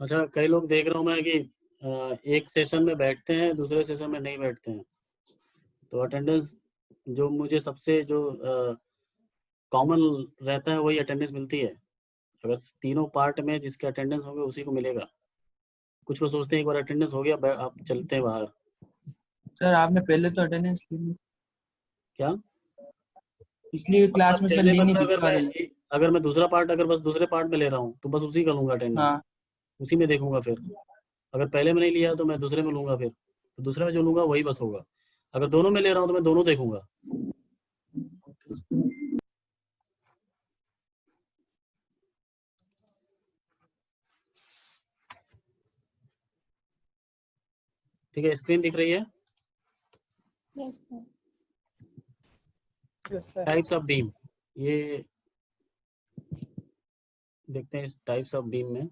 अच्छा, कई लोग देख रहा हूँ मैं कि एक सेशन में बैठते हैं, दूसरे सेशन में नहीं बैठते हैं। तो अटेंडेंस जो मुझे सबसे जो कॉमन रहता है वही अटेंडेंस मिलती है। अगर तीनों पार्ट में जिसके अटेंडेंस होंगे उसी को मिलेगा। कुछ लोग सोचते हैं एक बार अटेंडेंस हो गया आप चलते हैं बाहर। सर आपने पहले तो अटेंडेंस ली नहीं, क्या इसलिए क्लास में सर पहले ली नहीं मतलब पिछले वाले ने। अगर मैं दूसरा पार्ट अगर बस दूसरे पार्ट में ले रहा हूँ तो बस उसी का लूंगा अटेंडेंस, हाँ उसी में देखूंगा। फिर अगर पहले में नहीं लिया तो मैं दूसरे में लूंगा, फिर तो दूसरे में जो लूंगा वही बस होगा। अगर दोनों में ले रहा हूँ तो मैं दोनों देखूंगा। ठीक है, स्क्रीन दिख रही है। टाइप्स ऑफ बीम, ये देखते हैं। इस टाइप्स ऑफ बीम में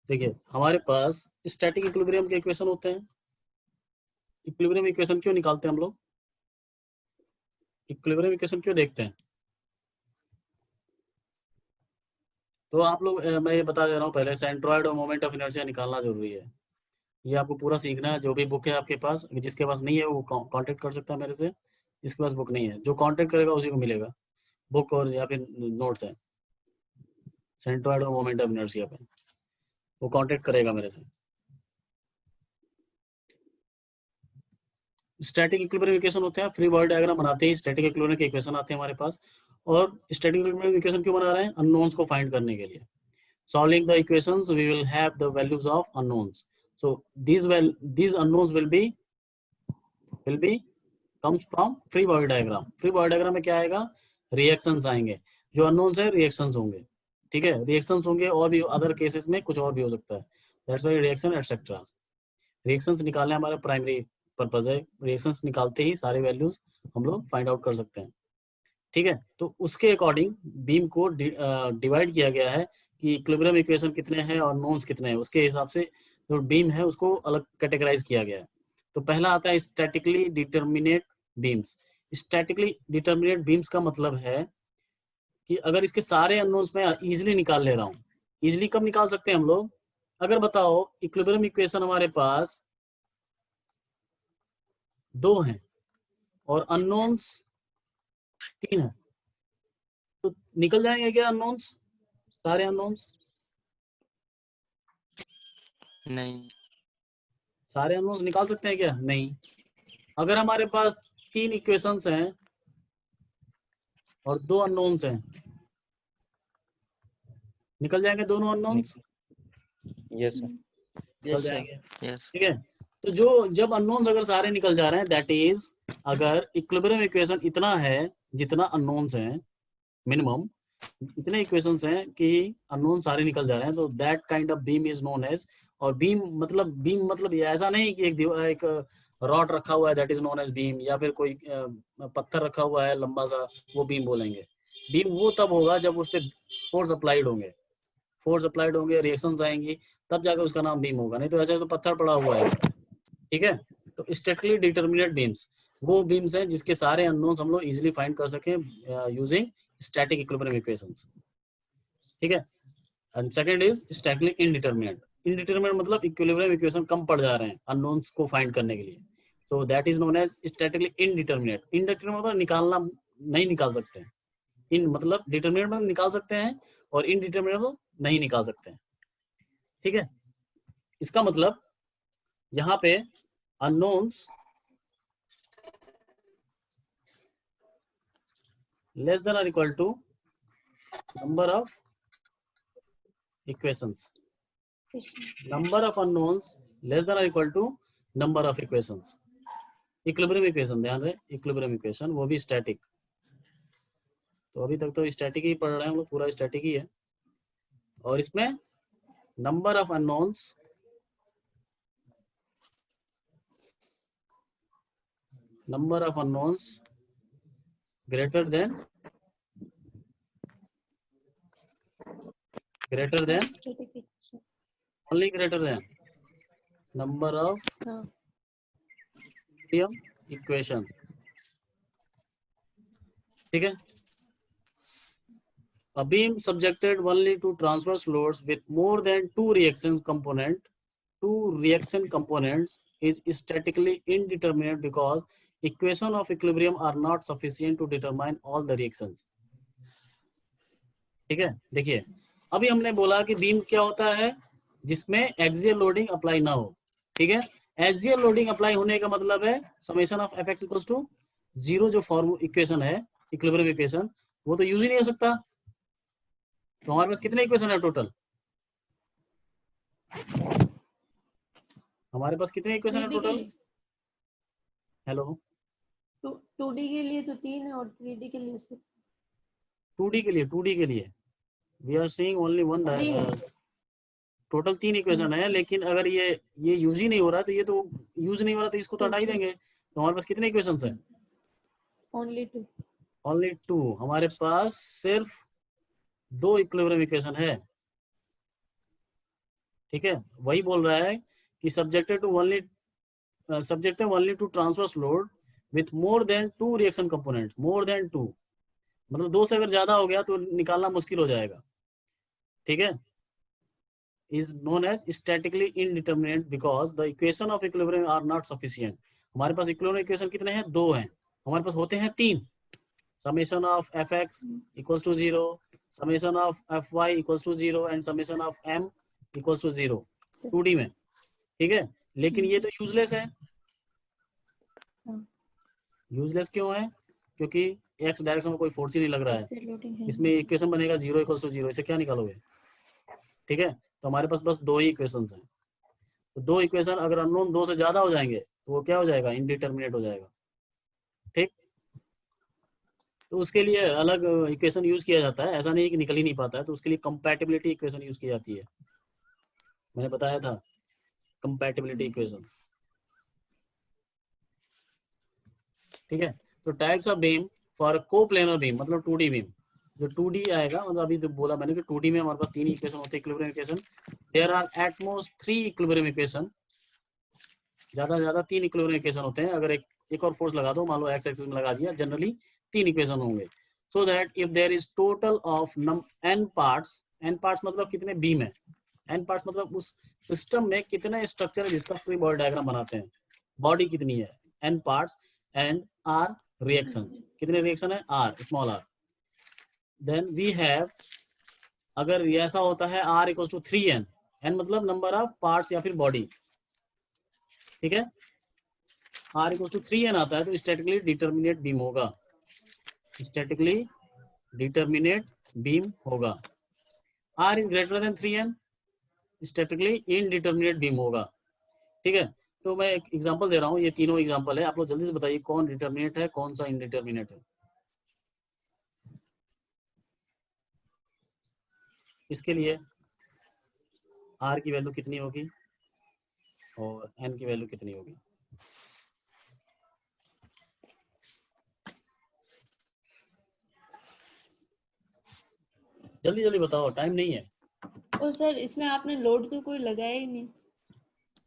देखिए हमारे पास स्टैटिक इक्विलिब्रियम के इक्वेशन होते हैं। इक्विलिब्रियम इक्वेशन क्यों निकालते हैं हम लोग? इक्विलिब्रियम इक्वेशन क्यों देखते हैं? तो आप लोग मैं ये बता दे रहा हूँ पहले, सेंट्रोइड और मोमेंट ऑफ इनर्शिया निकालना जरूरी है। ये आपको पूरा सीखना है। जो भी बुक है आपके पास, जिसके पास नहीं है वो कांटेक्ट कर सकता है मेरे से। जिसके पास बुक नहीं है, जो कांटेक्ट करेगा उसी को मिलेगा बुक और या फिर नोट्स है सेंट्रोइड और मोमेंट ऑफ इनर्शिया पे, वो कांटेक्ट करेगा मेरे से। स्टैटिक इक्विलिब्रियम इक्वेशन होते हैं, फ्री बॉडी डायग्राम बनाते ही स्टैटिक इक्विलिब्रियम के इक्वेशन आते हैं हमारे पास। और स्टैटिक इक्विलिब्रियम इक्वेशन क्यों बना रहे हैं? अननोन्स को फाइंड करने के लिए। Solving the equations, we will have the values of unknowns. So these unknowns will be comes from free body diagram. Free body diagram में क्या आएगा? Reactions आएंगे। जो unknowns है reactions होंगे। ठीक है, reactions होंगे और भी other cases में कुछ और भी हो सकता है। That's why reaction etc. Reactions निकालने हमारा primary purpose है। Reactions निकालते ही सारे values हम लोग find out कर सकते हैं। ठीक है, तो उसके अकॉर्डिंग बीम को डिवाइड किया गया है कि इक्विलिब्रियम इक्वेशन कितने हैं और नोन्स कितने हैं, उसके हिसाब से जो बीम है उसको अलग कैटेगराइज किया गया है। तो पहला आता है statically determinate beams. Statically determinate beams का मतलब है कि अगर इसके सारे अननोन्स मैं इजीली निकाल ले रहा हूँ। इजीली कब निकाल सकते हैं हम लोग? अगर बताओ इक्विलिब्रियम इक्वेशन हमारे पास 2 हैं और अननोन्स 3 हैं, तो निकल जाएंगे क्या अननोन्स, सारे अननोन्स? नहीं। सारे अननोन्स निकाल सकते हैं क्या? नहीं। अगर हमारे पास 3 इक्वेशंस हैं और 2 अननोन्स हैं, निकल जाएंगे दोनों अननोन्स? Yes sir. निकल जाएंगे। यस। ठीक है, तो जब अननोन्स अगर सारे निकल जा रहे हैं, दैट इज अगर इक्विलिब्रियम इक्वेशन इतना है जितना अननोन्स हैं, मिनिमम इतने इक्वेशंस हैं कि अननोन सारे निकल जा रहे हैं, तो that kind of beam is known as. और बीम मतलब ये ऐसा नहीं कि एक रॉड रखा हुआ है that is known as beam, या फिर कोई पत्थर रखा हुआ है लंबा सा वो बीम बोलेंगे। बीम वो तब होगा जब उस पर फोर्स अप्लाइड होंगे, रिएक्शंस आएंगी, तब जाकर उसका नाम बीम होगा। नहीं तो ऐसे तो पत्थर पड़ा हुआ है। ठीक है, तो स्टैटिकली डिटर्मिनेट बीम्स वो बीम्स हैं जिसके सारे अननोन्स हम लोग इजीली फाइंड कर सकें यूजिंग स्टैटिक इक्विलिब्रियम इक्वेशंस। ठीक है, and second is statically indeterminate. Indeterminate मतलब इक्विलिब्रियम इक्वेशन कम पड़ जा रहे हैं अननोन्स को फाइंड करने के लिए, so that is known as statically indeterminate. Indeterminate मतलब निकालना नहीं निकाल सकते हैं। इन मतलब डिटरमिनेट मतलब निकाल सकते हैं और इनडिटरमिनेट मतलब नहीं निकाल सकते हैं। ठीक है, इसका मतलब यहाँ पे unknowns less than or equal to number of equations. Number of unknowns less than or equal to number of equations. Equilibrium equation ध्यान रहे, इक्विलिब्रियम इक्वेशन वो भी स्टैटिक। तो अभी तक तो स्टैटिक ही पढ़ रहे हैं हम लोग, पूरा स्टैटिक ही है। और इसमें number of unknowns greater than only greater than number of equation. ठीक है, A beam subjected only to transverse loads with more than two reaction components is statically indeterminate because equation of equilibrium are not sufficient to determine all the reactions. ठीक है, देखिए अभी हमने बोला कि beam क्या होता है जिसमें एक्सियल लोडिंग अप्लाई ना हो. ठीक है, एक्सियल लोडिंग अप्लाई होने का मतलब है summation of F X equals to 0 जो फॉर्म इक्वेशन है इक्विलिब्रियम इक्वेशन वो तो यूज ही नहीं हो सकता. तो हमारे पास कितने इक्वेशन है टोटल? हमारे पास कितने इक्वेशन है 3D के टोटल? लिए हेलो, 2D के लिए तो 3 है और 3D के लिए 6. 2D के लिए we are seeing only one. Total 3 equation है, लेकिन अगर ये यूज ही नहीं हो रहा तो ये तो यूज नहीं हो रहा तो इसको तो हटा ही देंगे. तो हमारे पास कितने इक्वेशंस है? ओनली 2. ओनली 2. हमारे पास सिर्फ 2 इक्विलिब्रियम इक्वेशन है. ठीक है, वही बोल रहा है कि subjected only to transverse load with more than 2 reaction component. More than 2 मतलब 2 से अगर ज्यादा हो गया तो निकालना मुश्किल हो जाएगा. ठीक है, is known as statically indeterminate because the equation of equilibrium are not sufficient. हमारे पास इक्विलिब्रियम इक्वेशन कितने हैं? 2 हैं. हमारे पास होते हैं 3. summation of fx equals to 0, summation of fy equals to 0 and summation of m equals to 0 2D में. ठीक है, लेकिन ये तो यूजलेस है. यूजलेस क्यों है? क्योंकि x डायरेक्शन में कोई फोर्स ही नहीं लग रहा है. इसमें इक्वेशन बनेगा 0 इक्वल्स टू 0. इसे क्या निकालोगे? ठीक है, तो हमारे पास बस 2 ही इक्वेशंस हैं. तो 2 इक्वेशन अगर अननोन 2 से ज्यादा हो जाएंगे तो वो क्या हो जाएगा? इनडिटर्मिनेट हो जाएगा. ठीक, तो उसके लिए अलग इक्वेशन यूज किया जाता है. ऐसा नहीं कि निकल ही नहीं पाता है, तो उसके लिए कंपैटिबिलिटी इक्वेशन यूज की जाती है. मैंने बताया था कंपैटिबिलिटी इक्वेशन. ठीक है, तो types of beam for coplanar beam मतलब 2D बीम. जो 2D आएगा मतलब अभी तो बोला मैंने कि 2D में हमारे पास 3 इक्वेशन होते हैं equilibrium equation. There are at most 3 equilibrium equation. ज्यादा से ज्यादा 3 इक्विलिब्रियम इक्वेशन होते हैं. अगर एक और फोर्स लगा दो, मान लो एक्स एक्सिस में लगा दिया, जनरली 3 इक्वेशन होंगे. So that if there is total of n parts. n parts मतलब कितने बीम है. n पार्ट्स मतलब उस सिस्टम में कितने स्ट्रक्चर है जिसका फ्री बॉडी डायग्राम बनाते हैं. बॉडी कितनी है? n parts and r reactions. कितने रिएक्शन है? r, small r. Then we have, अगर ऐसा होता है r equals to 3n. n मतलब नंबर ऑफ पार्ट्स या फिर बॉडी. ठीक है, r इक्वल्स टू 3n आता है तो स्टैटिकली डिटर्मिनेट बीम होगा. स्टैटिकली डिटर्मिनेट बीम होगा. r is greater then 3n, statically indeterminate beam होगा. ठीक है, तो मैं एक एग्जांपल दे रहा हूँ. ये तीनों एग्जांपल है. आप लोग जल्दी से बताइए कौन डिटर्मिनेट है, कौन सा इनडिटर्मिनेट है. इसके लिए r की वैल्यू कितनी होगी और n की वैल्यू कितनी होगी? जल्दी जल्दी बताओ, टाइम नहीं है. और सर इसमें आपने लोड तो कोई लगाया ही नहीं.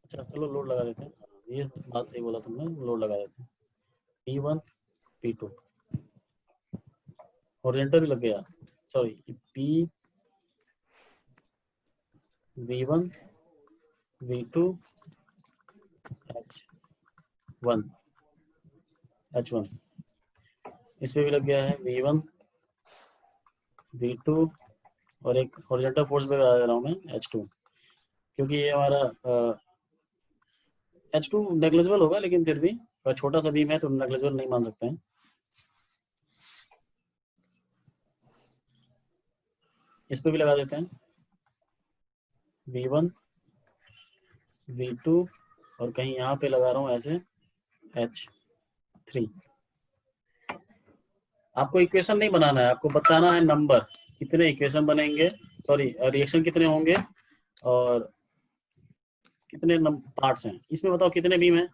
अच्छा चलो लोड लगा देते हैं. ये बात सही बोला तुमने, लोड लगा देते हैं. P1 P2 हॉरिजॉन्टल भी लग गया. Sorry, P V1 V2 H1 H1. इस पे भी लग गया है V1 V2 और एक हॉरिजॉन्टल फोर्स पे लगा रहा हूँ मैं H2, क्योंकि ये हमारा H2 नेग्लिजिबल होगा, लेकिन फिर भी छोटा सा बीम है तो नेग्लिजिबल नहीं मान सकते हैं. इस पे भी लगा देते हैं V1 V2 और कहीं यहाँ पे लगा रहा हूँ ऐसे H3. आपको इक्वेशन नहीं बनाना है, आपको बताना है नंबर कितने इक्वेशन बनेंगे, सॉरी रिएक्शन कितने होंगे और कितने पार्ट्स हैं. इसमें बताओ कितने बीम हैं.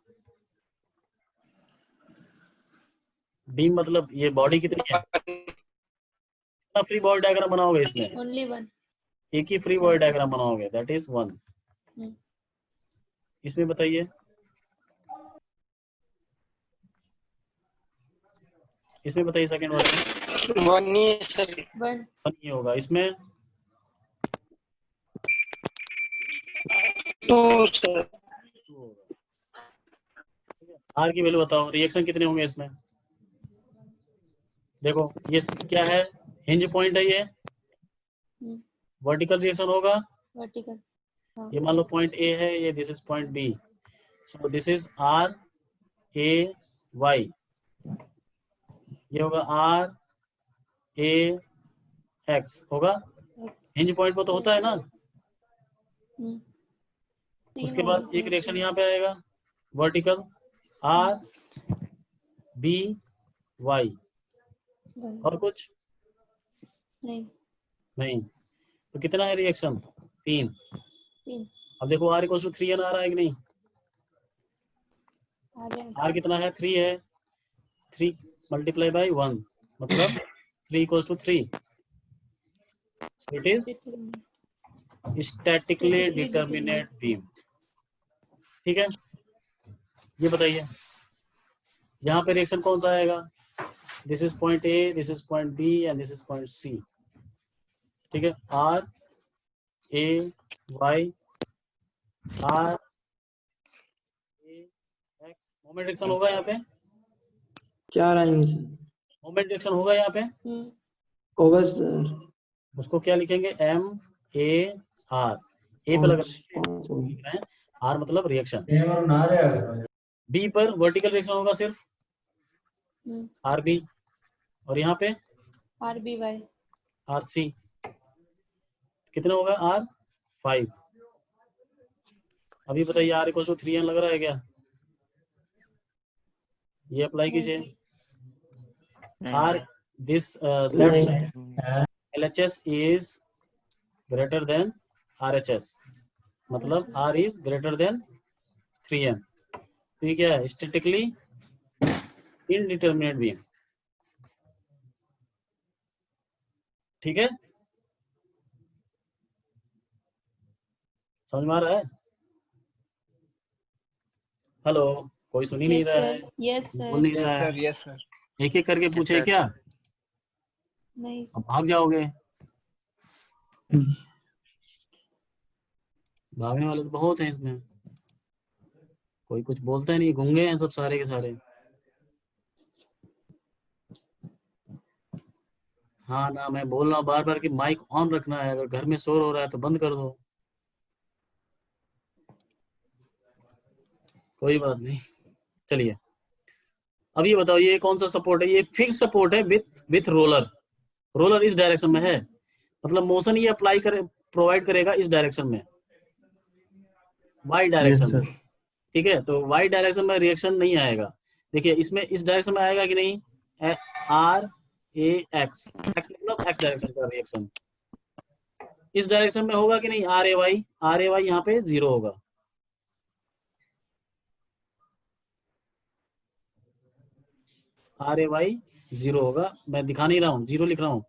बीम मतलब ये बॉडी कितनी है. कितना फ्री बॉडी डायग्राम बनाओगे इसमें? ओनली 1. एक ही फ्री बॉडी डायग्राम बनाओगे, दैट इज 1. इसमें बताइए, इसमें बताइए सेकंड वाले में. वन ही है सर। 1 1 ये होगा। इसमें टू सर। 2 होगा। आर की वैल्यू बताओ, रिएक्शन कितने होंगे इसमें? देखो ये क्या है, हिंज पॉइंट है, ये वर्टिकल रिएक्शन होगा। वर्टिकल। हाँ ये मान लो पॉइंट ए है, ये this is point B, so this is R A Y, ये होगा आर ए एक्स होगा। X हिंज पॉइंट पर तो होता है ना। तीन उसके होंगे बाद एक रिएक्शन reaction। यहाँ पे आएगा वर्टिकल, आर बी वाई, और कुछ नहीं नहीं। तो कितना है रिएक्शन? 3। 3 अब देखो आर इक्वल टू 3 आ रहा है कि नहीं? आ रहे हैं। आर कितना है? 3 है। 3 मल्टीप्लाई बाई 1 मतलब 3 equal to 3, so it is statically determinate beam. ठीक है, ये बताइए यहाँ पे रिएक्शन कौन सा आएगा? This is point A, this is point B and this is point C. ठीक है, R A Y, R A X, moment reaction होगा यहाँ पे। क्या आएंगे? मोमेंट रिएक्शन होगा यहाँ पे, होगा सर। उसको क्या लिखेंगे? M A are. ए पे लगा आर मतलब रिएक्शन। बी पर वर्टिकल रिएक्शन होगा सिर्फ आर बी, और यहाँ पे RBY आर सी। कितना होगा? आर 5। अभी बताइए आर इक्वल टू 3 लग रहा है क्या? ये अप्लाई कीजिए। R this left side LHS is greater than RHS, मतलब R is greater than 3m। तो ये क्या है? Statically indeterminate beam. ठीक है, समझ में आ रहा है? हेलो, कोई सुन ही नहीं रहा है, यस बोल सर। नहीं रहा है। Yes sir. एक एक करके पूछे sir. क्या? नहीं अब भाग जाओगे। भागने वाले तो बहुत हैं इसमें, कोई कुछ बोलता ही नहीं, गूंगे हैं सब सारे के सारे। हाँ ना, मैं बोल रहा हूँ बार बार कि माइक ऑन रखना है, अगर घर में शोर हो रहा है तो बंद कर दो। कोई बात नहीं, चलिए अब ये बताओ, ये कौन सा सपोर्ट है? ये फिक्स सपोर्ट है विथ रोलर। रोलर इस डायरेक्शन में है, मतलब मोशन ये अप्लाई करे, प्रोवाइड करेगा इस डायरेक्शन में, वाई डायरेक्शन में। ठीक है, तो वाई डायरेक्शन में रिएक्शन नहीं आएगा। देखिए इसमें इस डायरेक्शन में आएगा कि नहीं? आर ए एक्स, एक्स मतलब एक्स डायरेक्शन का रिएक्शन। इस डायरेक्शन में होगा कि नहीं? R A Y, R A Y यहाँ पे 0 होगा। आर ए वाई 0 होगा। मैं दिखा नहीं रहा हूँ, 0 लिख रहा हूँ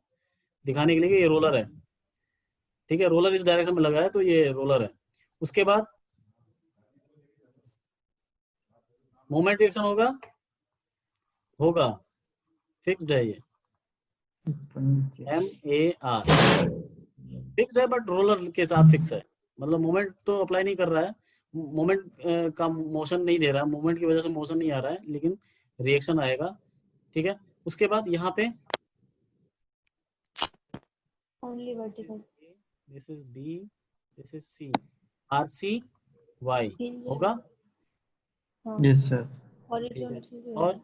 दिखाने के लिए कि ये रोलर है। ठीक है, रोलर इस डायरेक्शन में लगा है तो ये रोलर है। उसके बाद मोमेंट रिएक्शन होगा, होगा फिक्स्ड है ये, MAR फिक्स्ड है, बट रोलर के साथ फिक्स है, मतलब मोमेंट तो अप्लाई नहीं कर रहा है, मोमेंट का मोशन नहीं दे रहा, मोमेंट की वजह से मोशन नहीं आ रहा है, लेकिन रिएक्शन आएगा। ठीक है, उसके बाद यहाँ पे only vertical. This is B, this is C, RCY होगा। Yes sir. हॉरिजॉन्टल भी और होगा।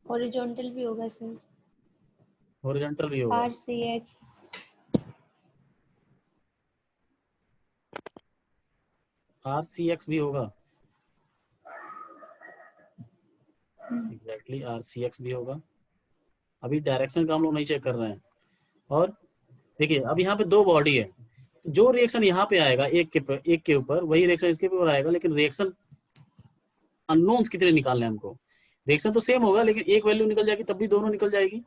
हॉरिजॉन्टल भी होगा सर। हॉरिजॉन्टल भी होगा। RCX RCX भी होगा। एग्जैक्टली RCX भी होगा। अभी डायरेक्शन का हम लोग नहीं चेक कर रहे हैं। और देखिए अब यहाँ पे 2 बॉडी है, तो जो रिएक्शन यहाँ पे आएगा एक के ऊपर वही रिएक्शन इसके ऊपर आएगा, लेकिन रिएक्शन अननोन्स कितने निकालने हैं हमको? रिएक्शन तो सेम होगा, लेकिन एक वैल्यू निकल जाएगी तब भी दोनों निकल जाएगी।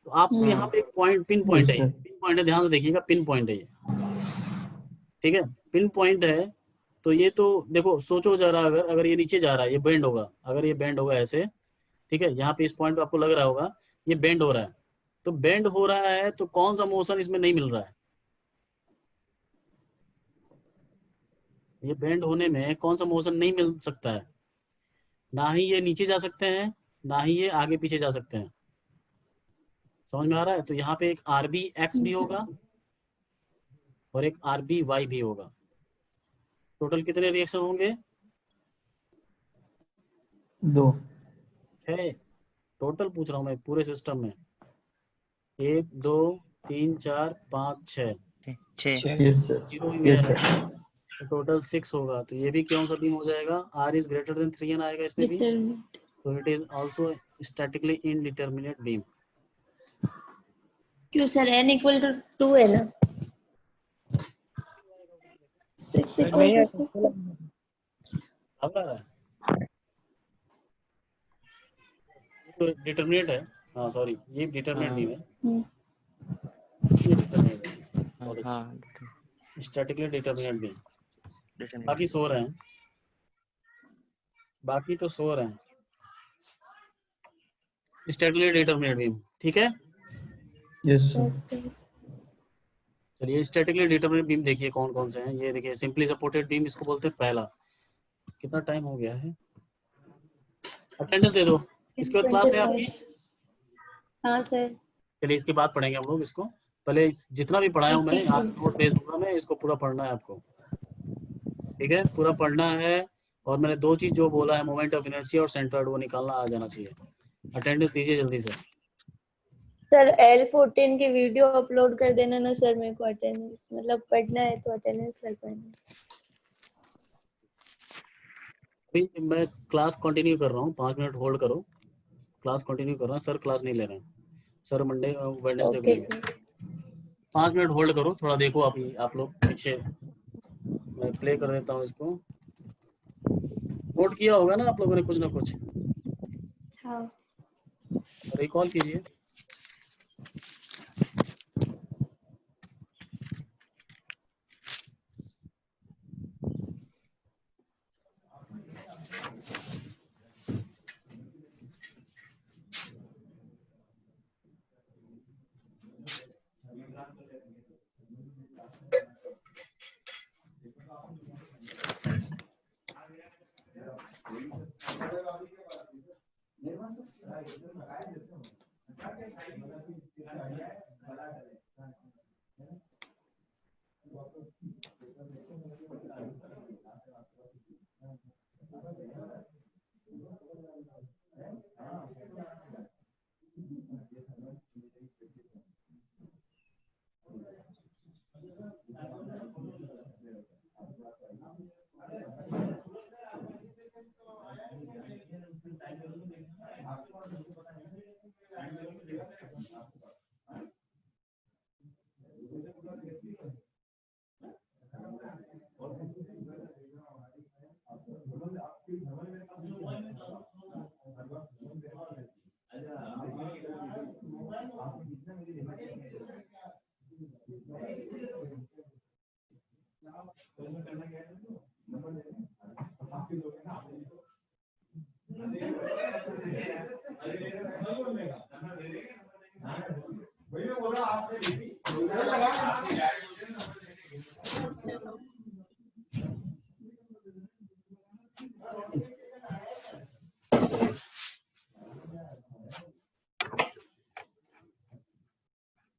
तो आप यहाँ पे एक पॉइंट, पिन पॉइंट है, पिन पॉइंट है, ध्यान से देखिएगा, पिन पॉइंट है ये। ठीक है, पिन पॉइंट है, तो ये तो देखो सोचो जरा, अगर ये नीचे जा रहा है, ये बेंड होगा, अगर ये बेंड होगा ऐसे, ठीक है, यहाँ पे इस पॉइंट पे आपको लग रहा होगा ये बेंड हो रहा है, तो बेंड हो रहा है तो कौन सा मोशन इसमें नहीं मिल रहा है? ये बेंड होने में कौन सा मोशन नहीं मिल सकता है? ना ही ये नीचे जा सकते हैं, ना ही ये आगे पीछे जा सकते हैं। समझ में आ रहा है? तो यहाँ पे एक आरबी एक्स भी होगा और एक आरबी वाई भी होगा। टोटल कितने रिएक्शन होंगे? 2। 6 टोटल पूछ रहा हूँ मैं, पूरे सिस्टम में। 1 2 3 4 5 6 यस सर। 0 भी यस है, सर। तो टोटल 6 होगा। तो ये भी कौन सा बीम हो जाएगा? Are is greater then 3n आएगा इसमें भी, डिटरमिनेट। तो it is also statically indeterminate beam. क्यों सर, n इक्वल टू 2 है ना? 6 इक्वल टू 6। अब आ रहा है तो डिटरमिनेट है। हाँ सॉरी, ये डिटरमिनेट बीम है, ये डिटरमिनेट है। बहुत अच्छा, स्टैटिकली डिटरमिनेट बीम। बाकी सो रहे हैं, बाकी तो सो रहे हैं। स्टैटिकली डिटरमिनेट बीम, ठीक है। Yes sir. चलिए स्टैटिकली डिटरमिनेट बीम देखिए कौन कौन से हैं। ये देखिए सिंपली सपोर्टेड बीम, इसको बोलते हैं पहला। कितना टाइम हो गया है? अटेंडेंस दे दो। इसके बाद क्लास है आपकी? हाँ सर। चलिए इसके बाद पढ़ेंगे हम लोग इसको। पहले जितना भी पढ़ाया हूँ मैं आज 80। नोट भेज दूंगा मैं, इसको पूरा पढ़ना है आपको, ठीक है? पूरा पढ़ना है। और मैंने 2 चीज जो बोला है, मोमेंट ऑफ इनर्शिया और सेंटर्ड, वो निकालना आ जाना चाहिए। अटेंडेंस दीजिए जल्दी से। सर L14 की वीडियो अपलोड कर देना ना सर, मेरे को अटेंडेंस मतलब पढ़ना है तो अटेंडेंस लगवाना है। अभी मैं क्लास कंटिन्यू कर रहा हूँ, 5 मिनट होल्ड करो। क्लास कंटिन्यू कर रहा हूँ, सर क्लास नहीं ले रहे हैं। सर मंडे वेडनेसडे को ओके लेंगे। सर। 5 मिनट होल्ड करो, थोड़ा देखो आप लोग पीछे। मैं प्ले कर देता हूँ इसको। नोट किया होगा ना आप लोगों ने कुछ ना कुछ, हाँ रिकॉल कीजिए।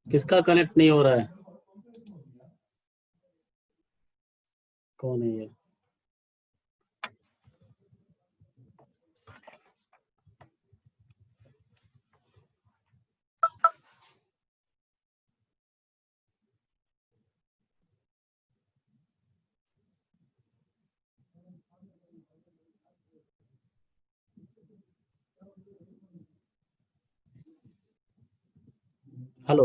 किसका कनेक्ट नहीं हो रहा है? कौन है ये? Hello,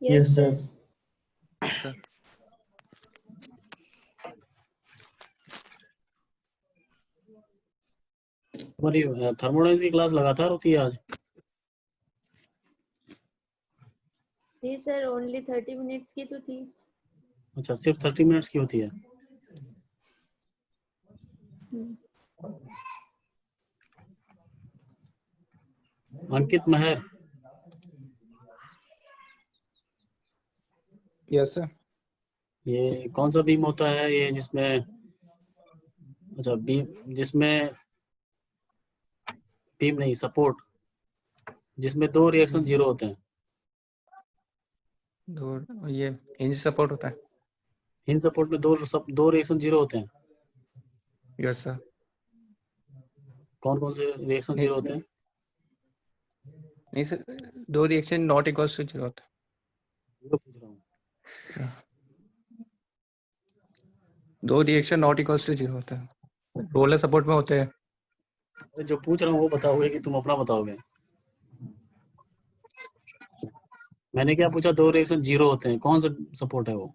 yes yes sir. Sir. तुम्हारी थर्मोडाइनमिक्स की क्लास लगातार होती है आज? जी सर, ओनली 30 मिनट्स की तो थी। अच्छा, सिर्फ 30 मिनट्स की होती है? अंकित महर, यस सर। ये कौन सा बीम होता है ये जिसमें, अच्छा बीम जिसमें, बीम नहीं सपोर्ट, जिसमें दो रिएक्शन जीरो होते हैं? दो, ये हिंज सपोर्ट होता है। इन सपोर्ट में दो रिएक्शन जीरो होते हैं। Yes sir. कौन कौन से रिएक्शन जीरो होते हैं? नहीं सर, दो reaction not equals to zero होता जीरो पूछ रहा हूँ। है। दो reaction not equals to zero होता है, रोलर सपोर्ट में होते हैं। जो पूछ रहा हूँ वो बताओगे कि तुम अपना बताओगे? मैंने क्या पूछा? दो रिएक्शन जीरो होते हैं, कौन सा सपोर्ट है वो?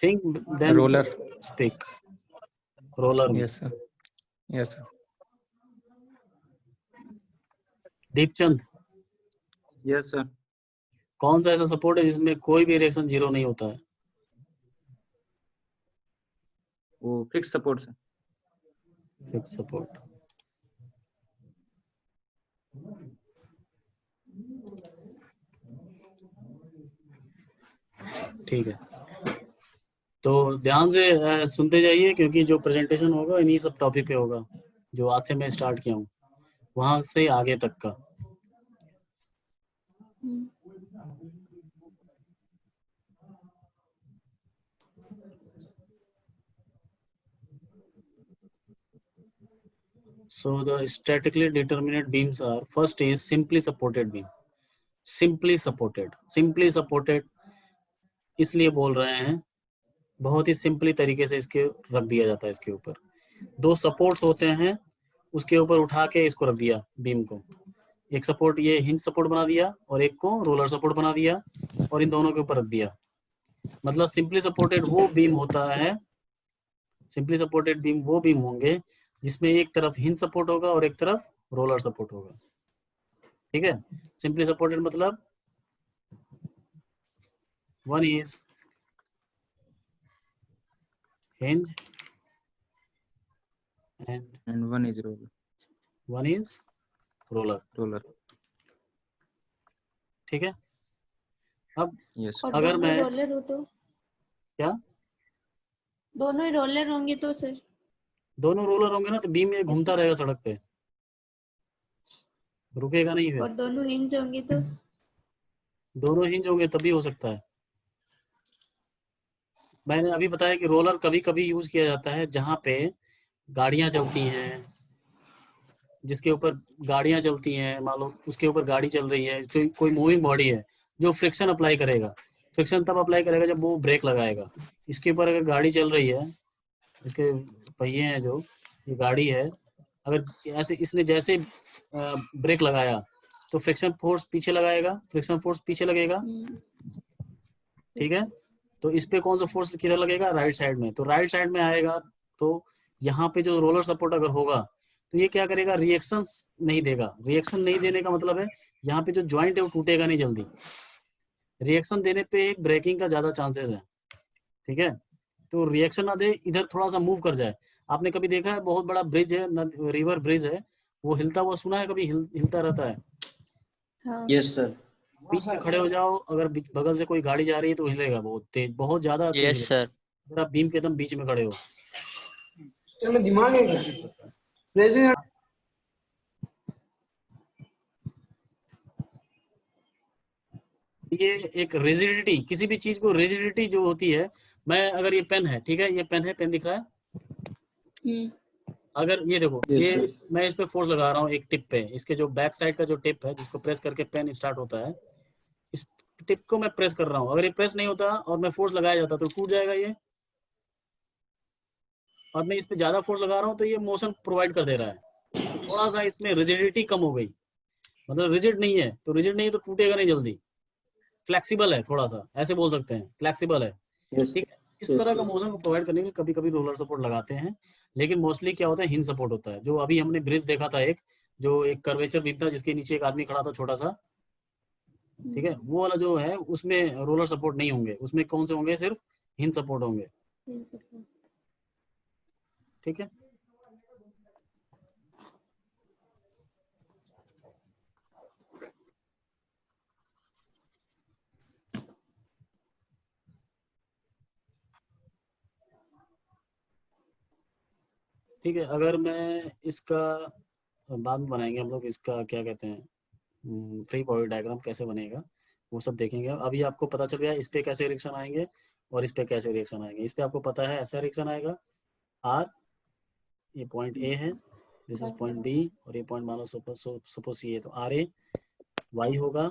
Think then roller. Speak. Roller में। Yes sir. Yes sir. Deepchand, yes sir. कौन सा ऐसा सपोर्ट है जिसमें कोई भी रिएक्शन जीरो नहीं होता है? वो fix support sir. Fix support. ठीक है, तो ध्यान से सुनते जाइए, क्योंकि जो प्रेजेंटेशन होगा इन्हीं सब टॉपिक पे होगा जो आज से मैं स्टार्ट किया हूँ, वहां से आगे तक का। So the statically determinate beams are, first is simply supported beam. Simply supported इसलिए बोल रहे हैं, बहुत ही सिंपली तरीके से इसके रख दिया जाता है। इसके ऊपर दो सपोर्ट्स होते हैं, उसके ऊपर उठा के इसको रख दिया बीम को। एक सपोर्ट ये हिंज सपोर्ट बना दिया और एक को रोलर सपोर्ट बना दिया और इन दोनों के ऊपर रख दिया। मतलब सिंपली सपोर्टेड वो बीम होता है, सिंपली सपोर्टेड बीम वो बीम होंगे जिसमें एक तरफ हिंज सपोर्ट होगा और एक तरफ रोलर सपोर्ट होगा। ठीक है, सिंपली सपोर्टेड मतलब one is hinge and one is roller. one is roller। Roller. ठीक है, अब यस और अगर दोनों मैं रोलर हो तो? क्या? दोनों ही रोलर होंगे तो सर? दोनों रोलर होंगे ना तो बीम ये घूमता रहेगा सड़क पे, रुकेगा नहीं। फिर और दोनों हिंज होंगे तो? दोनों हिंज होंगे तभी हो सकता है। मैंने अभी बताया कि रोलर कभी कभी यूज किया जाता है जहां पे गाड़ियां चलती हैं, जिसके ऊपर गाड़ियां चलती हैं, मान लो उसके ऊपर गाड़ी चल रही है, जो कोई मूविंग बॉडी है, जो फ्रिक्शन अप्लाई करेगा। फ्रिक्शन तब अप्लाई करेगा जब वो ब्रेक लगाएगा। इसके ऊपर अगर गाड़ी चल रही है, इसके पहिए हैं, जो ये गाड़ी है, अगर ऐसे इसने जैसे ब्रेक लगाया तो फ्रिक्शन फोर्स पीछे लगाएगा, फ्रिक्शन फोर्स पीछे लगेगा। ठीक है, तो इस पे कौन सा फोर्स किधर लगेगा? राइट साइड में। तो राइट साइड में आएगा तो यहाँ पे जो रोलर सपोर्ट अगर होगा तो ये क्या करेगा? रिएक्शन नहीं देगा। रिएक्शन नहीं देने का मतलब है यहाँ पे जो ज्वाइंट है वो टूटेगा नहीं जल्दी। रिएक्शन देने पे ब्रेकिंग का ज्यादा चांसेस है। ठीक है, तो रिएक्शन ना दे, इधर थोड़ा सा मूव कर जाए। आपने कभी देखा है बहुत बड़ा ब्रिज है, रिवर ब्रिज है, वो हिलता हुआ सुना है कभी? हिलता रहता है। हाँ। Yes sir. बीच में खड़े हो जाओ, अगर बगल से कोई गाड़ी जा रही है तो हिलेगा बहुत तेज, बहुत ज्यादा तेज यस हिलेगा। सर। अगर आप बीम के एकदम बीच में खड़े हो। दिमाग है ये एक रिजिडिटी, किसी भी चीज को रिजिडिटी जो होती है, मैं अगर ये पेन है, ठीक है, ये पेन है, पेन दिख रहा है। अगर ये देखो, ये मैं इस पे फोर्स लगा रहा हूँ एक टिप पे, इसके जो बैक साइड का जो टिप है जिसको प्रेस करके पेन स्टार्ट होता है, इस टिप को मैं प्रेस कर रहा हूँ। अगर ये प्रेस नहीं होता और मैं फोर्स लगाया जाता तो टूट जाएगा ये। और मैं इस पे ज्यादा फोर्स लगा रहा हूँ तो ये मोशन प्रोवाइड कर दे रहा है। थोड़ा सा इसमें रिजिडिटी कम हो गई, मतलब रिजिड नहीं है, तो रिजिड नहीं है तो टूटेगा नहीं जल्दी। फ्लेक्सिबल है थोड़ा सा, ऐसे बोल सकते हैं, फ्लेक्सिबल है। ठीक है, इस तरह का मोशन को प्रोवाइड करने के लिए कभी कभी रोलर सपोर्ट लगाते हैं, लेकिन मोस्टली क्या होता है? हिंज सपोर्ट होता है। जो अभी हमने ब्रिज देखा था एक, जो एक कर्वेचर बीम था जिसके नीचे एक आदमी खड़ा था छोटा सा, ठीक है, वो वाला जो है उसमें रोलर सपोर्ट नहीं होंगे, उसमें कौन से होंगे? सिर्फ हिंज सपोर्ट होंगे। ठीक है, ठीक है, अगर मैं इसका बाद में बनाएंगे हम लोग, इसका क्या कहते हैं फ्री बॉडी डायग्राम कैसे बनेगा वो सब देखेंगे। अभी आपको पता चल गया इस पे कैसे रिएक्शन आएंगे और इस पे कैसे रिएक्शन आएंगे। इस पे आपको पता है ऐसा रिएक्शन आएगा, आर ये पॉइंट ए है, दिस इज पॉइंट बी, और ये पॉइंट मान लो सपोज ये, तो आर ए वाई होगा,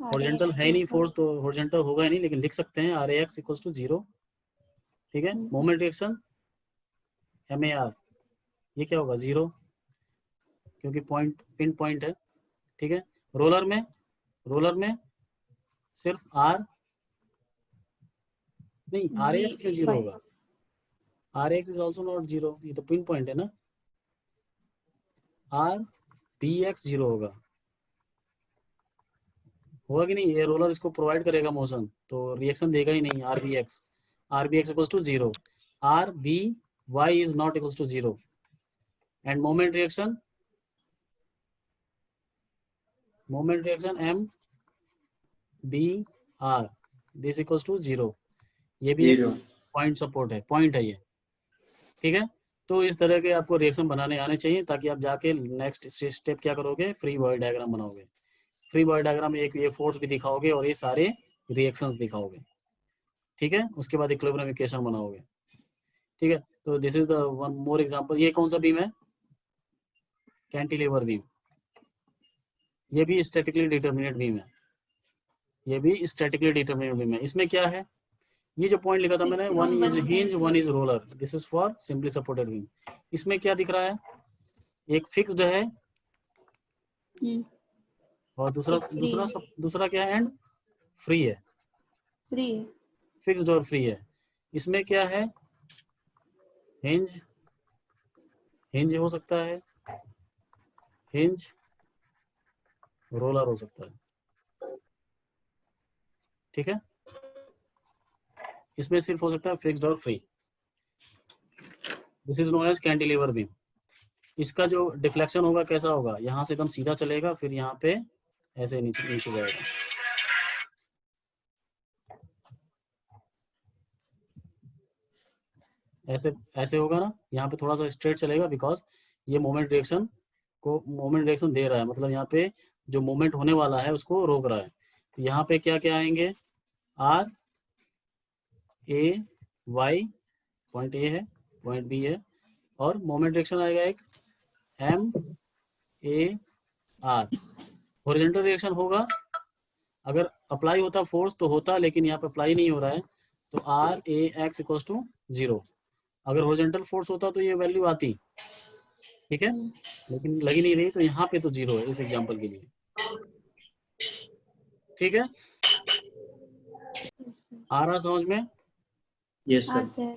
हॉरिजॉन्टल है ही नहीं फोर्स तो हॉरिजॉन्टल होगा ही नहीं, लेकिन लिख सकते हैं R A X equals to 0। ठीक है, moment reaction M A R, ये क्या होगा 0, क्योंकि पॉइंट पिन पॉइंट है। ठीक है, रोलर में सिर्फ आर नहीं, आर एक्स क्यों 0 होगा, R X is also not 0, ये तो पिन पॉइंट है ना। आर बी एक्स 0 होगा कि नहीं, ये रोलर इसको प्रोवाइड करेगा मोशन, तो रिएक्शन देगा ही नहीं। R B X equals to 0, R B Y is not equals to 0, and moment reaction M B R this equals to 0, ये भी पॉइंट सपोर्ट है, पॉइंट है ये। ठीक है, तो इस तरह के आपको रिएक्शन बनाने आने चाहिए, ताकि आप जाके नेक्स्ट स्टेप क्या करोगे, फ्री बॉडी डायग्राम बनाओगे। फ्री बॉडी डायग्राम में एक ये फोर्स भी दिखाओगे और ये सारे रिएक्शंस दिखाओगे। ठीक है, उसके बाद इक्विलिब्रियम इक्वेशन बनाओगे। ठीक है, तो this is the one more example. ये कौन सा बीम है, कैंटिलीवर बीम, ये भी स्टैटिकली डिटरमिनेट बीम है, ये भी स्टैटिकली डिटरमिनेट बीम है। इसमें क्या है, ये जो पॉइंट लिखा था मैंने, one is hinge one is roller, this is for simply supported beam. इसमें क्या दिख रहा है, एक फिक्स्ड है और दूसरा क्या है, एंड फ्री है, फिक्स्ड और फ्री है। इसमें क्या है, हिंज हो सकता है, हिंज रोलर हो सकता है। ठीक है, इसमें सिर्फ हो सकता है फिक्स्ड और free. This is known as cantilever beam. इसका जो डिफ्लेक्शन होगा कैसा होगा, यहाँ से एकदम सीधा चलेगा, फिर यहाँ पे ऐसे नीचे जाएगा। ऐसे होगा ना, यहाँ पे थोड़ा सा स्ट्रेट चलेगा, बिकॉज ये मोमेंट रिएक्शन दे रहा है, मतलब यहाँ पे जो मोमेंट होने वाला है उसको रोक रहा है। तो यहाँ पे क्या क्या आएंगे, R A Y, point A है, पॉइंट बी है, और मोमेंट रिएक्शन आएगा एक M A R. Horizontal reaction होगा, अगर अप्लाई होता फोर्स तो होता, लेकिन यहाँ पे अप्लाई नहीं हो रहा है, तो R A X equals to 0। अगर हॉरिजॉन्टल फोर्स होता तो ये वैल्यू आती, ठीक है, लेकिन लगी नहीं रही, तो यहाँ पे तो 0 है इस एग्जांपल के लिए। ठीक है, आ रहा समझ में? Yes sir.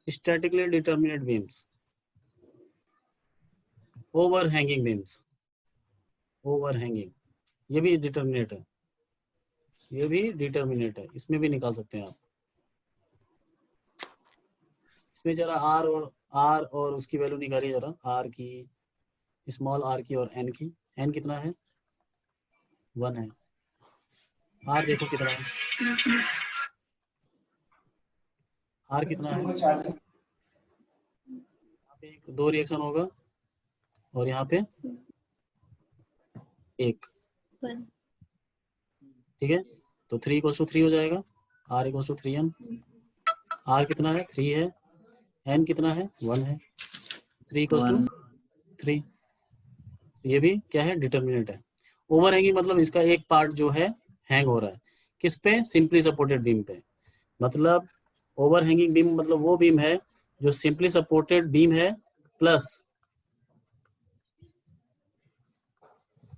Statically determinate beams, overhanging beams, overhanging, ये भी डिटरमिनेट है, ये भी डिटरमिनेट है, इसमें भी निकाल सकते हैं आप। इसमें जरा आर और उसकी वैल्यू निकालिए जरा, आर की, स्मॉल आर की और एन की। एन कितना है, 1 है। आर देखो कितना है, आर कितना है, यहाँ पे 2 रिएक्शन होगा और यहाँ पे 1। ठीक है, तो 3 = 3 हो जाएगा, R = 3n। R कितना है, 3 है, n कितना है, 1 है, 3 = 3। ये भी क्या है, डिटरमिनेट है। ओवरहैंगिंग मतलब इसका एक पार्ट जो है हैंग हो रहा है, किस पे, सिंपली सपोर्टेड बीम पे। मतलब ओवरहैंगिंग बीम मतलब वो बीम है जो सिंपली सपोर्टेड बीम है, plus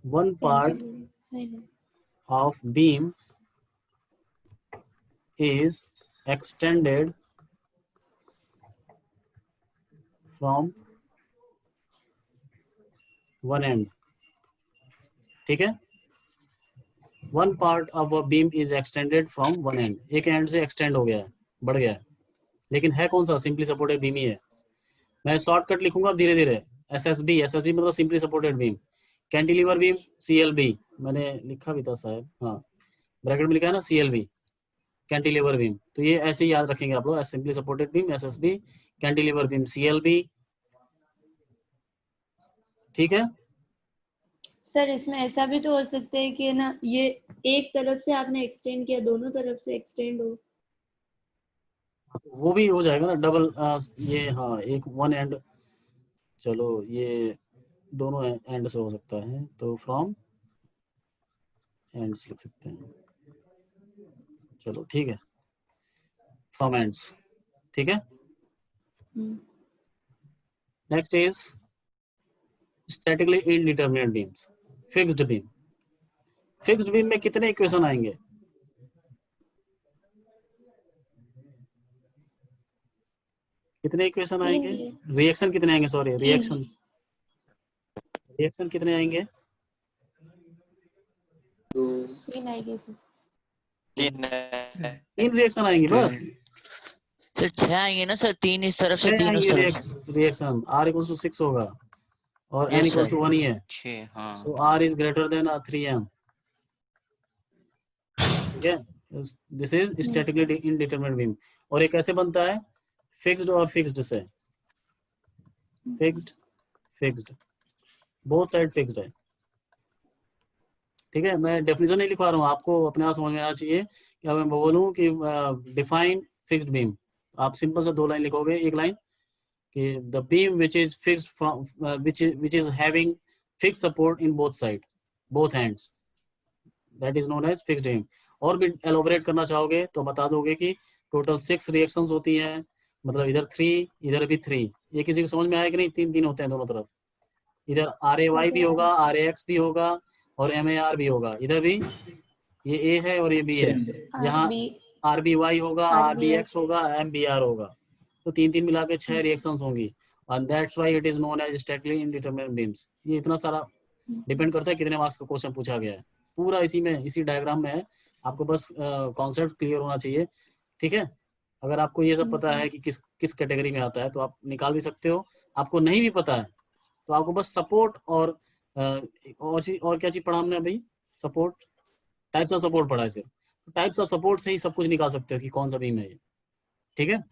one part of beam is extended from one end. ठीक है, one part of a beam is extended from one end. एक एंड से एक्सटेंड हो गया है, बढ़ गया है, लेकिन है कौन सा, सिंपली सपोर्टेड बीम ही है। मैं शॉर्टकट लिखूंगा धीरे धीरे, SSB मतलब simply supported beam. Cantilever beam CLB, मैंने लिखा भी था शायद, हाँ ब्रैकेट में लिखा है ना CLB, कैंटिलीवर बीम। तो ये ऐसे ही याद रखेंगे आप लोग, simply supported beam SSB, cantilever beam CLB, ठीक है। सर इसमें ऐसा भी तो हो सकता है कि ना ये एक तरफ से आपने एक्सटेंड किया, दोनों तरफ से एक्सटेंड हो। वो भी हो जाएगा ना डबल, ये हाँ एक वन एंड, चलो ये दोनों एंड से हो सकता है, तो फ्रॉम एंड्स लिख सकते हैं, चलो ठीक है, फ्रॉम एंड्स, ठीक है। Next is statically indeterminate beams, fixed beam. Fixed beam में कितने इक्वेशन आएंगे? कितने इक्वेशन आएंगे? रिएक्शन कितने आएंगे? सॉरी, रिएक्शन कितने आएंगे? 3 आएगी सर। 3 रिएक्शन आएंगे बस। सर 6 आएंगे ना सर, 3 इस तरफ से 3 उस तरफ से। रिएक्शन R = 6 होगा और N = 1 ही है, 6 हाँ। सो R is greater than 3M, ठीक है। This is statically indeterminate beam. और ये कैसे बनता है? फिक्स्ड और फिक्स्ड से, फिक्स्ड बोथ साइड फिक्स्ड है, ठीक है। मैं डेफिनेशन नहीं लिखवा रहा हूँ, आपको अपने आप समझ में आना चाहिए कि अब मैं बोलूँ कि डिफाइन फिक्स्ड बीम, आप सिंपल सा 2 लाइन लिखोगे, एक लाइन कि the beam which is fixed from which is having fixed support in both side, both hands, that is known as fixed beam. और भी एलोबरेट करना चाहोगे तो बता दोगे कि टोटल 6 रिएक्शंस होती हैं, मतलब इधर 3 इधर भी 3। ये किसी को समझ में आया कि नहीं? 3 होते हैं दोनों तरफ, इधर RAY भी होगा, RAX भी होगा और MAR भी होगा, इधर भी ये A है और ये B है, यहाँ RBY होगा, RBX होगा, MBR होगा, तो 3 मिला के 6 रिएक्शंस होंगी, and that's why it is known as statically indeterminate beams। ये इतना सारा डिपेंड करता है कितने मार्क्स का क्वेश्चन पूछा गया है, पूरा इसी में, इसी डायग्राम में है, आपको बस कॉन्सेप्ट क्लियर होना चाहिए, ठीक है। अगर आपको ये सब पता है कि किस कैटेगरी में आता है तो आप निकाल भी सकते हो, आपको नहीं भी पता है तो आपको बस सपोर्ट और क्या चीज पढ़ा हमने अभी? सपोर्ट, टाइप्स ऑफ सपोर्ट पढ़ा है इसे, तो टाइप्स ऑफ सपोर्ट से ही सब कुछ निकाल सकते हो कि कौन सा बीम है ये, ठीक है।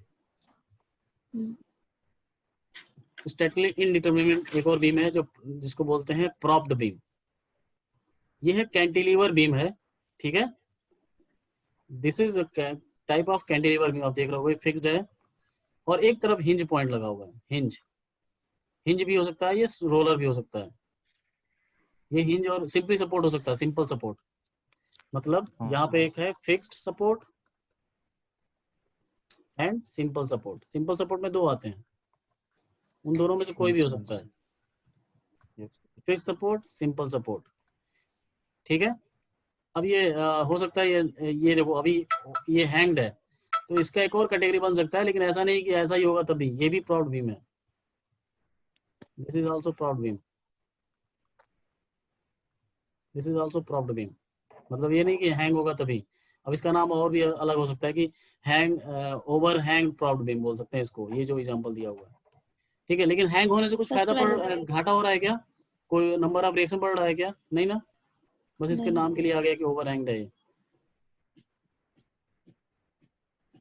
स्टैटिकली इनडिटरमिनेट एक और बीम है जो जिसको बोलते हैं प्रॉप्ड बीम। ये है कैंटिलीवर बीम है, ठीक है। This is type of cantilever beam, आप देख रहे हो फिक्स्ड है और एक तरफ हिंज पॉइंट लगा हुआ है, हिंज भी हो सकता है, ये रोलर भी हो सकता है, ये हिंज और सिंपली सपोर्ट हो सकता है, सिंपल सपोर्ट, मतलब यहाँ पे एक है fixed support and simple support. Simple support में 2 आते हैं, उन दोनों में से कोई भी हो सकता है, फिक्स्ड सपोर्ट, सिंपल सपोर्ट, ठीक है। अब ये हो सकता है ये देखो अभी ये हैंग्ड है तो इसका एक और कैटेगरी बन सकता है, लेकिन ऐसा नहीं कि ऐसा ही होगा तभी, ये भी प्रॉप्ड बीम है, this is also propped beam, this is also propped beam, मतलब ये नहीं कि हैंग होगा तभी। अब इसका नाम और भी अलग हो सकता है कि hang over hang propped beam बोल सकते हैं इसको, ये जो एग्जांपल दिया हुआ है, ठीक है। लेकिन हैंग होने से कुछ फायदा घाटा हो रहा है क्या? कोई नंबर ऑफ रिएक्शन बढ़ रहा है क्या? नहीं ना, बस इसके नाम के लिए आ गया कि ओवर हैंग्ड है ये,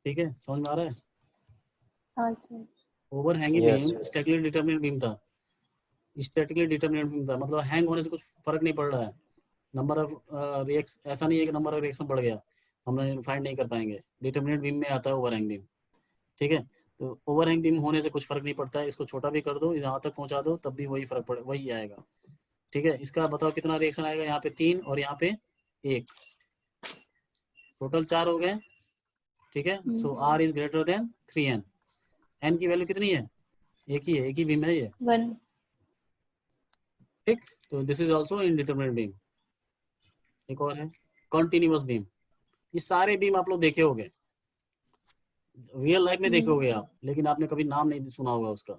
ठीक है, समझ में आ रहा है? हाँ sir. Over hanging beam statically determinate beam था, स्टैटिकली डिटरमिनेट बीम था, मतलब हैंग होने से कुछ फर्क नहीं पड़ रहा है, नंबर ऑफ रिएक्शन ऐसा नहीं है कि नंबर ऑफ रिएक्शन बढ़ गया, हम फाइंड नहीं कर पाएंगे, डिटरमिनेट बीम में आता है ओवर हैंग बीम, ठीक है। तो ओवर हैंग बीम होने से कुछ फर्क नहीं पड़ता है, इसको छोटा भी कर दो, यहाँ तक पहुंचा दो, तब भी वही फर्क पड़े, वही आएगा, ठीक है। इसका बताओ कितना रिएक्शन आएगा? यहाँ पे 3 और यहाँ पे 1, टोटल 4 हो गए, ठीक है। सो R is greater then 3N, N की वैल्यू कितनी है? एक ही है, एक ही बीम है ये, 1, ठीक। तो this is also indeterminate beam. एक और है कॉन्टिन्यूअस बीम, ये सारे बीम आप लोग देखे होंगे, रियल लाइफ में देखे होंगे आप, लेकिन आपने कभी नाम नहीं सुना होगा उसका,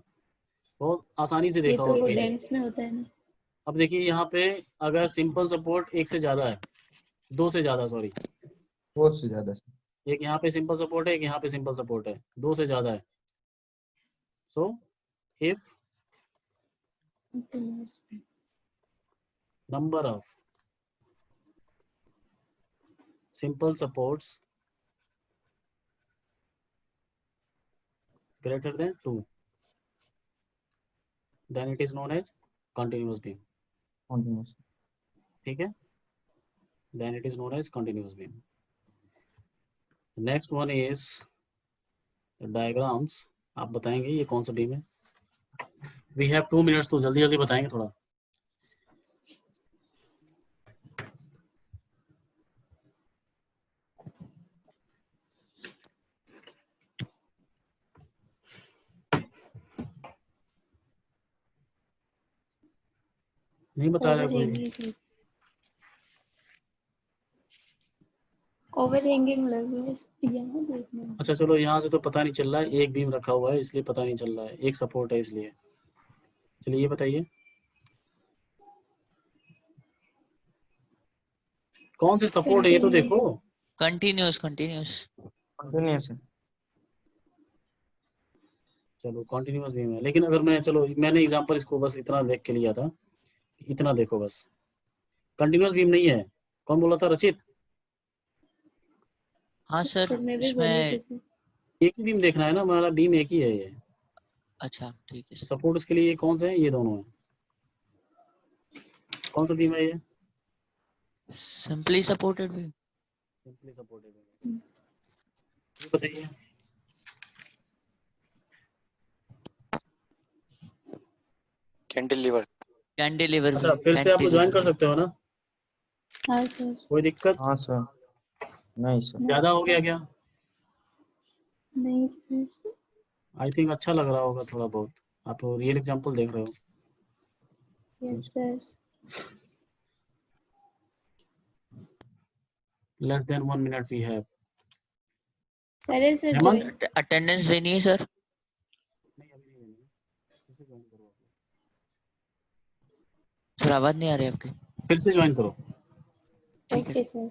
बहुत आसानी से देखा होगा। ये तो लेंस में होता है ना। अब देखिए यहाँ पे अगर सिंपल सपोर्ट 1 से ज्यादा है, 2 से ज्यादा, सॉरी 2 से ज्यादा, एक यहाँ पे सिंपल सपोर्ट है, एक यहाँ पे सिंपल सपोर्ट है, 2 से ज्यादा है, so if number of simple supports greater than 2, then it is known as continuous beam. Continuous. ठीक है, then it is known as continuous beam. The next one is the diagrams. आप बताएंगे ये कौन सा बीम है? We have 2 minutes, तो जल्दी जल्दी बताएंगे थोड़ा. नहीं बता रहा कोई. ओवरहैंगिंग लग रहा है यहाँ देखना. अच्छा चलो, यहाँ से तो पता नहीं चल रहा है, एक बीम रखा हुआ है इसलिए पता नहीं चल रहा है, एक सपोर्ट है इसलिए. चलिए ये बताइए कौन से सपोर्ट है, ये तो देखो. कंटिन्यूअस कंटिन्यूअस Continuous है. चलो कॉन्टिन्यूअस बीम है, लेकिन अगर मैं, चलो मैंने एग्जांपल इसको बस इतना देख के लिया था, इतना देखो बस, कंटिन्यूअस बीम नहीं है. कौन बोला था? रचित. हाँ सर सर मैं भी बोली इसमें थी सर. एक ही बीम देखना है ना, हमारा बीम एक ही है ये. अच्छा ठीक है सर सपोर्ट इसके लिए ये कौन से हैं? ये दोनों हैं. कौन सा बीम है ये? सिंपली सपोर्टेड भी सिंपली सपोर्टेड है. ये बताइए. कैंटिलीवर। कैंटिलीवर अच्छा फिर से आप ज्वाइन कर सकते हो ना, हाँ सर. कोई दिक्कत? हाँ सर. नहीं सर. ज्यादा हो गया क्या? नहीं सर. आई थिंक अच्छा लग रहा होगा थोड़ा बहुत, आप रियल एग्जांपल देख रहे हो. Yes sir. Less than 1 minute we have. अरे सर हेमंत. अटेंडेंस देनी है सर। नहीं अभी नहीं देनी है, फिर से ज्वाइन करो. सर आवाज नहीं आ रही आपकी। फिर से ज्वाइन करो. ठीक है ओके सर.